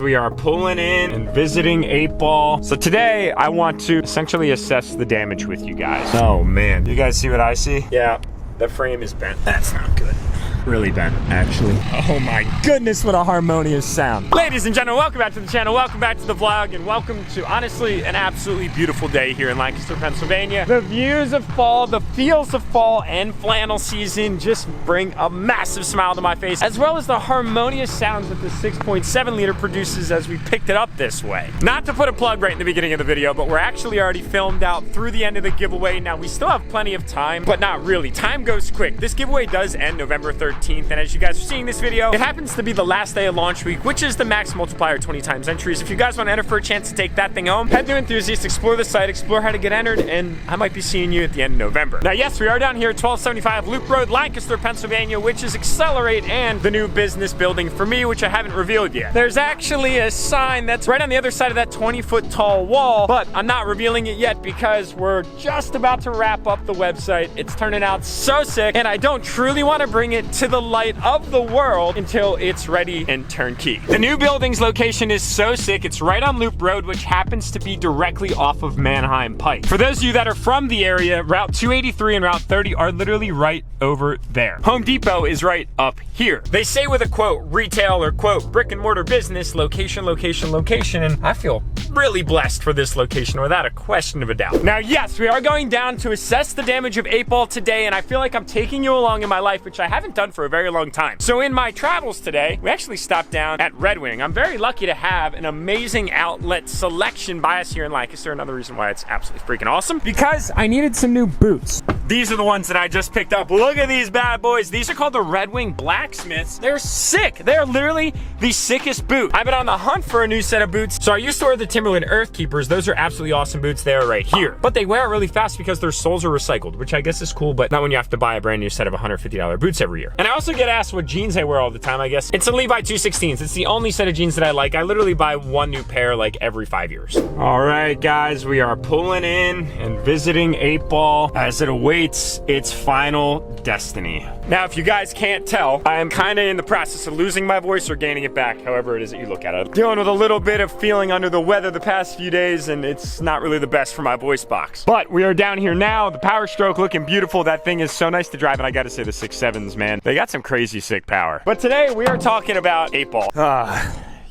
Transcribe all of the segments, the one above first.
We are pulling in and visiting 8-Ball. So today I want to essentially assess the damage with you guys. Oh man, you guys see what I see? Yeah, the frame is bent. That's not good. Really bent, actually. Oh my goodness, what a harmonious sound. Ladies and gentlemen, welcome back to the channel, welcome back to the vlog, and welcome to, honestly, an absolutely beautiful day here in Lancaster, Pennsylvania. The views of fall, the feels of fall and flannel season just bring a massive smile to my face, as well as the harmonious sounds that the 6.7 liter produces as we picked it up this way. Not to put a plug right in the beginning of the video, but we're actually already filmed out through the end of the giveaway. Now, we still have plenty of time, but not really. Time goes quick. This giveaway does end November 13th. And as you guys are seeing this video, it happens to be the last day of launch week, which is the max multiplier 20 times entries. If you guys want to enter for a chance to take that thing home, head to Enthusiast, explore the site, explore how to get entered, and I might be seeing you at the end of November. Now, yes, we are down here at 1275 Loop Road, Lancaster, Pennsylvania, which is Accelerate and the new business building for me, which I haven't revealed yet. There's actually a sign that's right on the other side of that 20-foot tall wall, but I'm not revealing it yet because we're just about to wrap up the website. It's turning out so sick, and I don't truly want to bring it to the light of the world until it's ready and turnkey. The new building's location is so sick. It's right on Loop Road, which happens to be directly off of Manheim Pike. For those of you that are from the area, Route 283 and Route 30 are literally right over there. Home Depot is right up here. They say with a quote, retail or quote, brick and mortar business, location, location, location, and I feel really blessed for this location without a question of a doubt. Now, yes, we are going down to assess the damage of 8-Ball today, and I feel like I'm taking you along in my life, which I haven't done for a very long time. So in my travels today, we actually stopped down at Red Wing. I'm very lucky to have an amazing outlet selection by us here in Lancaster. Another reason why it's absolutely freaking awesome, because I needed some new boots. These are the ones that I just picked up. Look at these bad boys. These are called the Red Wing Blacksmiths. They're sick. They're literally the sickest boot. I've been on the hunt for a new set of boots. So I used to wear the Timberland Earth Keepers. Those are absolutely awesome boots. They are right here. But they wear it really fast because their soles are recycled, which I guess is cool, but not when you have to buy a brand new set of $150 boots every year. And I also get asked what jeans I wear all the time. I guess it's a Levi 216s. It's the only set of jeans that I like. I literally buy one new pair like every 5 years. All right, guys, we are pulling in and visiting 8-Ball as it awaits its final destiny. Now, if you guys can't tell, I am kind of in the process of losing my voice or gaining it back, however it is that you look at it. I'm dealing with a little bit of feeling under the weather the past few days, and it's not really the best for my voice box. But we are down here now, the Power Stroke looking beautiful. That thing is so nice to drive, and I gotta say the 6.7s, man, they got some crazy sick power. But today we are talking about 8-Ball.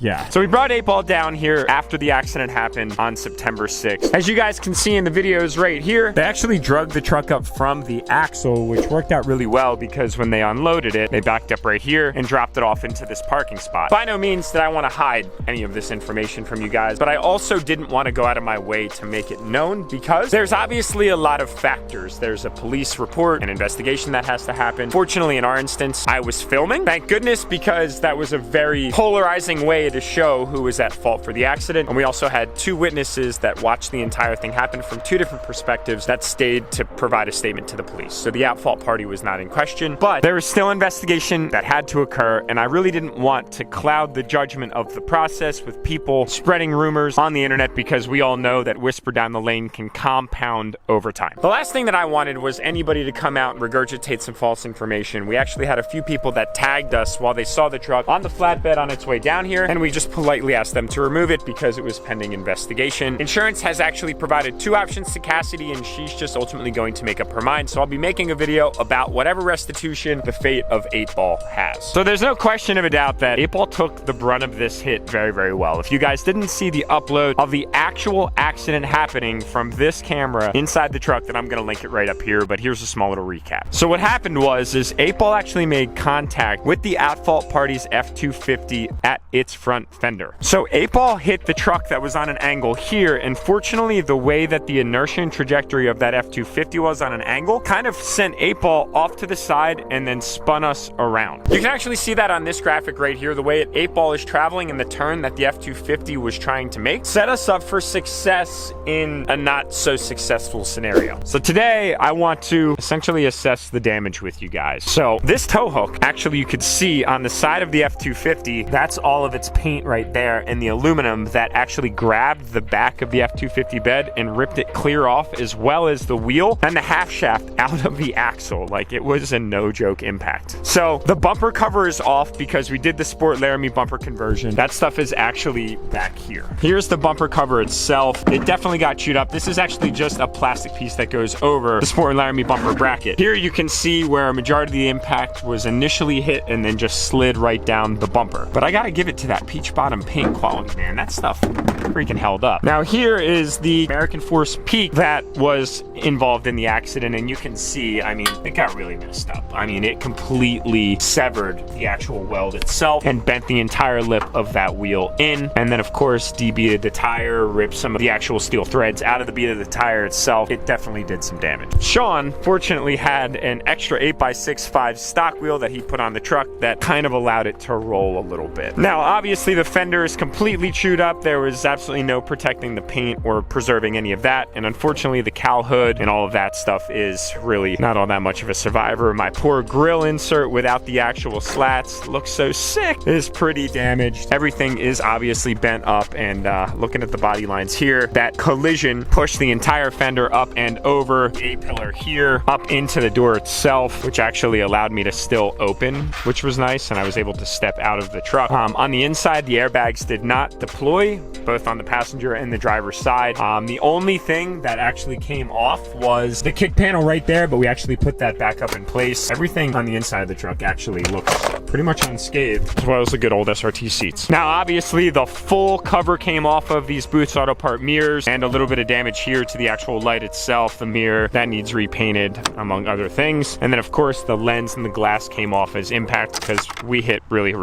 Yeah. So we brought 8-Ball down here after the accident happened on September 6th. As you guys can see in the videos right here, they actually drug the truck up from the axle, which worked out really well because when they unloaded it, they backed up right here and dropped it off into this parking spot. By no means did I want to hide any of this information from you guys, but I also didn't want to go out of my way to make it known because there's obviously a lot of factors. There's a police report, an investigation that has to happen. Fortunately, in our instance, I was filming. Thank goodness, because that was a very polarizing way to show who was at fault for the accident. And we also had two witnesses that watched the entire thing happen from two different perspectives that stayed to provide a statement to the police. So the at-fault party was not in question, but there was still investigation that had to occur, and I really didn't want to cloud the judgment of the process with people spreading rumors on the internet, because we all know that whisper down the lane can compound over time. The last thing that I wanted was anybody to come out and regurgitate some false information. We actually had a few people that tagged us while they saw the truck on the flatbed on its way down here, and we just politely asked them to remove it because it was pending investigation. Insurance has actually provided two options to Cassidy, and she's just ultimately going to make up her mind. So I'll be making a video about whatever restitution the fate of 8-Ball has. So there's no question of a doubt that 8-Ball took the brunt of this hit very, very well. If you guys didn't see the upload of the actual accident happening from this camera inside the truck, then I'm gonna link it right up here, but here's a small little recap. So what happened was 8-Ball actually made contact with the at-fault party's F-250 at its front fender. So 8-Ball hit the truck that was on an angle here, and fortunately the way that the inertia and trajectory of that F-250 was on an angle kind of sent 8-Ball off to the side and then spun us around. You can actually see that on this graphic right here. The way 8-Ball is traveling and the turn that the F-250 was trying to make set us up for success in a not so successful scenario. So today I want to essentially assess the damage with you guys. So this tow hook, actually you could see on the side of the F-250, that's all of its paint right there and the aluminum that actually grabbed the back of the F-250 bed and ripped it clear off, as well as the wheel and the half shaft out of the axle. Like, it was a no joke impact. So the bumper cover is off because we did the Sport Laramie bumper conversion. That stuff is actually back here. Here's the bumper cover itself. It definitely got chewed up. This is actually just a plastic piece that goes over the Sport Laramie bumper bracket. Here you can see where a majority of the impact was initially hit and then just slid right down the bumper. But I gotta give it to that peach bottom paint quality, man. That stuff freaking held up. Now here is the American Force Peak that was involved in the accident, and you can see, I mean, it got really messed up. I mean, it completely severed the actual weld itself and bent the entire lip of that wheel in. And then of course debeaded the tire, ripped some of the actual steel threads out of the bead of the tire itself. It definitely did some damage. Sean fortunately had an extra 8x6 stock wheel that he put on the truck that kind of allowed it to roll a little bit. Now obviously the fender is completely chewed up. There was absolutely no protecting the paint or preserving any of that, and unfortunately the cowl hood and all of that stuff is really not all that much of a survivor. My poor grill insert without the actual slats looks so sick, is pretty damaged. Everything is obviously bent up, and looking at the body lines here, that collision pushed the entire fender up and over a pillar here up into the door itself, which actually allowed me to still open, which was nice, and I was able to step out of the truck. On the inside, the airbags did not deploy, both on the passenger and the driver's side. The only thing that actually came off was the kick panel right there, but we actually put that back up in place. Everything on the inside of the truck actually looks pretty much unscathed, as well as the good old SRT seats. Now obviously the full cover came off of these Boots Auto Part mirrors, and a little bit of damage here to the actual light itself. The mirror that needs repainted, among other things. And then of course the lens and the glass came off as impact because we hit really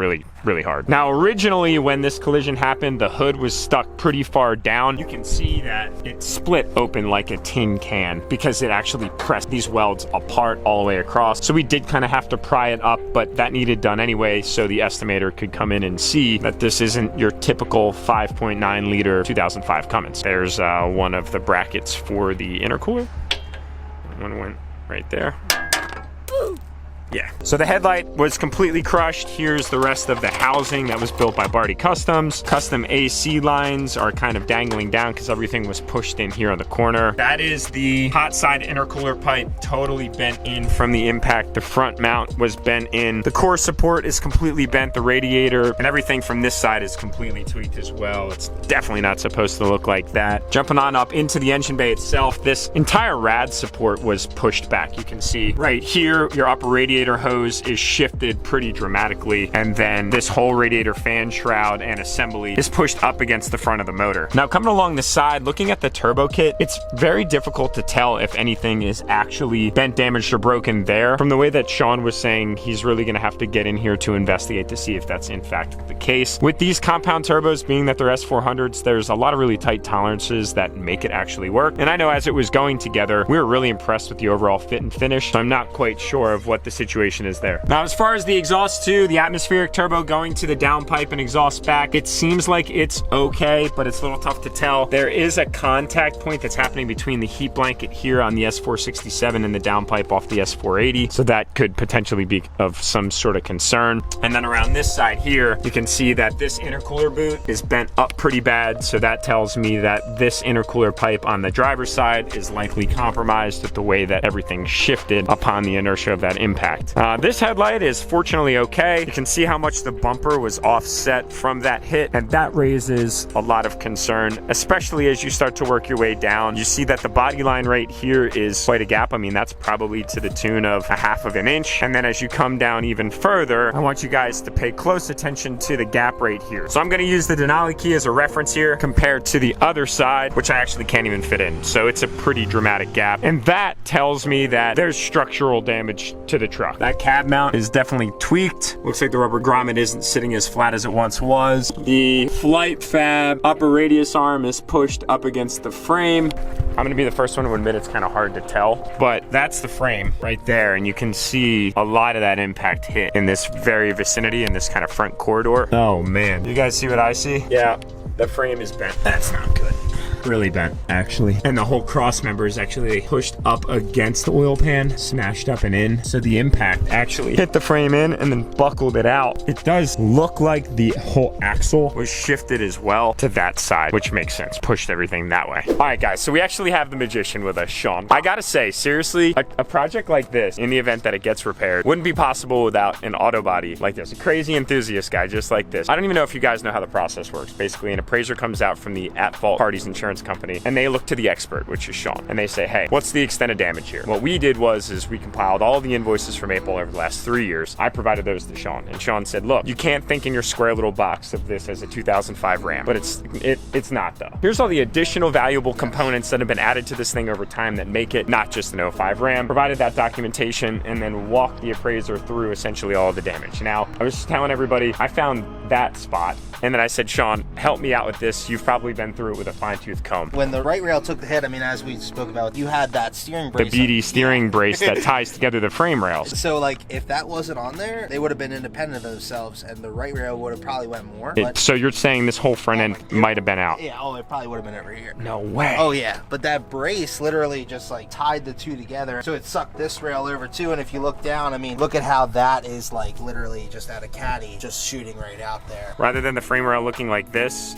hard. Now originally when this collision happened, the hood was stuck pretty far down. You can see that it split open like a tin can because it actually pressed these welds apart all the way across. So we did kind of have to pry it up, but that needed done anyway so the estimator could come in and see that this isn't your typical 5.9 liter 2005 Cummins. There's one of the brackets for the intercooler. One went right there. Yeah. So the headlight was completely crushed. Here's the rest of the housing that was built by Barty Customs. Custom AC lines are kind of dangling down because everything was pushed in here on the corner. That is the hot side intercooler pipe, totally bent in from the impact. The front mount was bent in. The core support is completely bent. The radiator and everything from this side is completely tweaked as well. It's definitely not supposed to look like that. Jumping on up into the engine bay itself, this entire rad support was pushed back. You can see right here, your upper radiator hose is shifted pretty dramatically, and then this whole radiator fan shroud and assembly is pushed up against the front of the motor. Now coming along the side, looking at the turbo kit, it's very difficult to tell if anything is actually bent, damaged, or broken there. From the way that Sean was saying, he's really going to have to get in here to investigate to see if that's in fact the case. With these compound turbos, being that they're S400s, there's a lot of really tight tolerances that make it actually work. And I know as it was going together, we were really impressed with the overall fit and finish, so I'm not quite sure of what the situation is there. Now, as far as the exhaust too, the atmospheric turbo going to the downpipe and exhaust back, it seems like it's okay, but it's a little tough to tell. There is a contact point that's happening between the heat blanket here on the S467 and the downpipe off the S480, so that could potentially be of some sort of concern. And then around this side here, you can see that this intercooler boot is bent up pretty bad, so that tells me that this intercooler pipe on the driver's side is likely compromised with the way that everything shifted upon the inertia of that impact. This headlight is fortunately okay. You can see how much the bumper was offset from that hit, and that raises a lot of concern, especially as you start to work your way down. You see that the body line right here is quite a gap. I mean, that's probably to the tune of 1/2 of an inch. And then as you come down even further, I want you guys to pay close attention to the gap right here. So I'm going to use the Denali key as a reference here compared to the other side, which I actually can't even fit in. So it's a pretty dramatic gap. And that tells me that there's structural damage to the truck. That cab mount is definitely tweaked. Looks like the rubber grommet isn't sitting as flat as it once was. The flight fab upper radius arm is pushed up against the frame. I'm gonna be the first one to admit it's kind of hard to tell, but that's the frame right there, and you can see a lot of that impact hit in this very vicinity, in this kind of front corridor. Oh man, you guys see what I see? Yeah, the frame is bent. That's not good. really bent, actually. And the whole cross member is actually pushed up against the oil pan, smashed up and in. So the impact actually hit the frame in and then buckled it out. It does look like the whole axle was shifted as well to that side, which makes sense. Pushed everything that way. All right, guys, so we actually have the magician with us, Sean. I gotta say, seriously, a project like this, in the event that it gets repaired, wouldn't be possible without an auto body like this. A crazy enthusiast guy just like this. I don't even know if you guys know how the process works. Basically, an appraiser comes out from the at-fault party's insurance company, and they look to the expert, which is Sean, and they say, hey, what's the extent of damage here? What we did is we compiled all the invoices from April over the last 3 years. I provided those to Sean, and Sean said, look, you can't think in your square little box of this as a 2005 Ram, but it's not though. Here's all the additional valuable components that have been added to this thing over time that make it not just an 05 Ram. Provided that documentation and then walked the appraiser through essentially all of the damage. Now, I was just telling everybody, I found that spot, and then I said, Sean, help me out with this. You've probably been through it with a fine-tooth comb. When the right rail took the hit, I mean, as we spoke about, you had that steering brace. The BD steering brace that ties together the frame rails. So, like, if that wasn't on there, they would have been independent of themselves, and the right rail would have probably went more. So you're saying this whole front end might have been out? Yeah, it probably would have been over here. No way. Oh, yeah. But that brace literally just, like, tied the two together. So it sucked this rail over, too, and if you look down, I mean, look at how that is, like, literally just at a caddy, just shooting right out there. Rather than the frame rail looking like this,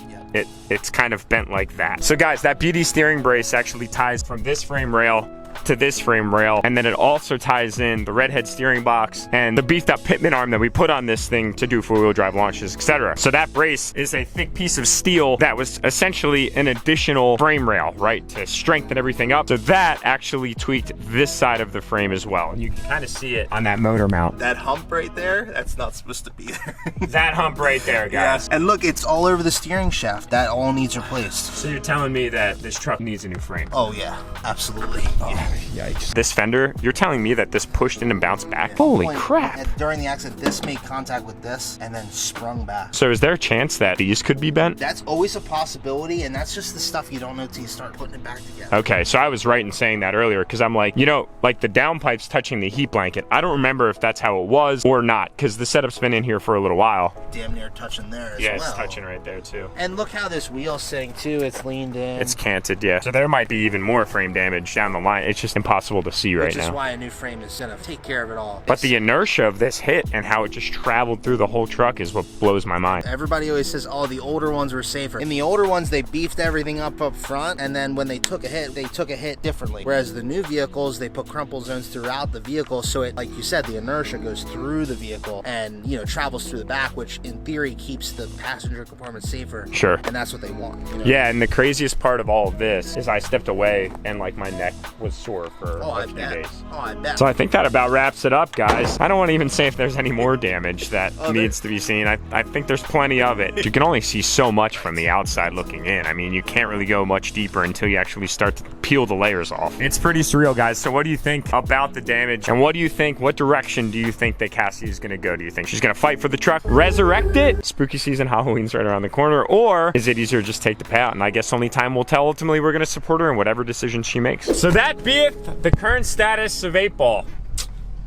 it's kind of bent like that. So guys, that BD steering brace actually ties from this frame rail to this frame rail, and then it also ties in the redhead steering box and the beefed up pitman arm that we put on this thing to do four-wheel drive launches, etc. So that brace is a thick piece of steel that was essentially an additional frame rail, right, to strengthen everything up. So that actually tweaked this side of the frame as well, and you can kind of see it on that motor mount. That hump right there, that's not supposed to be there. That hump right there, guys. Yeah. And look, it's all over the steering shaft. That all needs replaced. So you're telling me that this truck needs a new frame? Oh yeah, absolutely. Yeah. Yikes. This fender, you're telling me that this pushed in and bounced back? Yeah. Holy crap. And during the accident, this made contact with this and then sprung back. So is there a chance that these could be bent? That's always a possibility, and that's just the stuff you don't know till you start putting it back together. Okay, so I was right in saying that earlier, because I'm like, you know, like the downpipes touching the heat blanket, I don't remember if that's how it was or not, because the setup's been in here for a little while. Damn near touching there as well. Yeah, it's touching right there too. And look how this wheel's sitting too, it's leaned in. It's canted, yeah. So there might be even more frame damage down the line. It's just impossible to see right now. Which is why a new frame is gonna take care of it all. But the inertia of this hit and how it just traveled through the whole truck is what blows my mind. Everybody always says, oh, the older ones were safer. In the older ones, they beefed everything up front, and then when they took a hit, they took a hit differently. Whereas the new vehicles, they put crumple zones throughout the vehicle, so it, like you said, the inertia goes through the vehicle and, you know, travels through the back, which in theory keeps the passenger compartment safer. Sure. And that's what they want. You know? Yeah, and the craziest part of all of this is I stepped away and like my neck was sore for a few days. Oh, I bet. So I think that about wraps it up, guys. I don't want to even say if there's any more damage that needs to be seen. I think there's plenty of it. You can only see so much from the outside looking in. I mean, you can't really go much deeper until you actually start to peel the layers off. It's pretty surreal, guys. So what do you think about the damage? And what do you think, what direction do you think that Cassie is going to go? Do you think she's going to fight for the truck, resurrect it? Spooky season, Halloween's right around the corner. Or is it easier to just take the payout? And I guess only time will tell. Ultimately, we're going to support her in whatever decision she makes. So that beeth the current status of 8-Ball.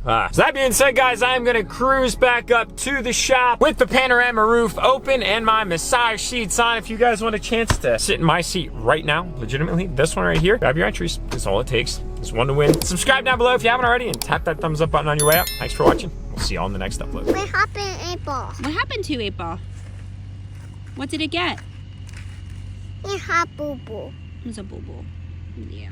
So that being said, guys, I'm gonna cruise back up to the shop with the panorama roof open and my massage seats on. If you guys want a chance to sit in my seat right now, legitimately, this one right here, grab your entries. That's all it takes. It's one to win. Subscribe down below if you haven't already, and tap that thumbs up button on your way up. Thanks for watching. We'll see you all in the next upload. What happened to 8-Ball? What happened to 8-Ball? What did it get? It had boo-boo. It was a boo-boo. Yeah.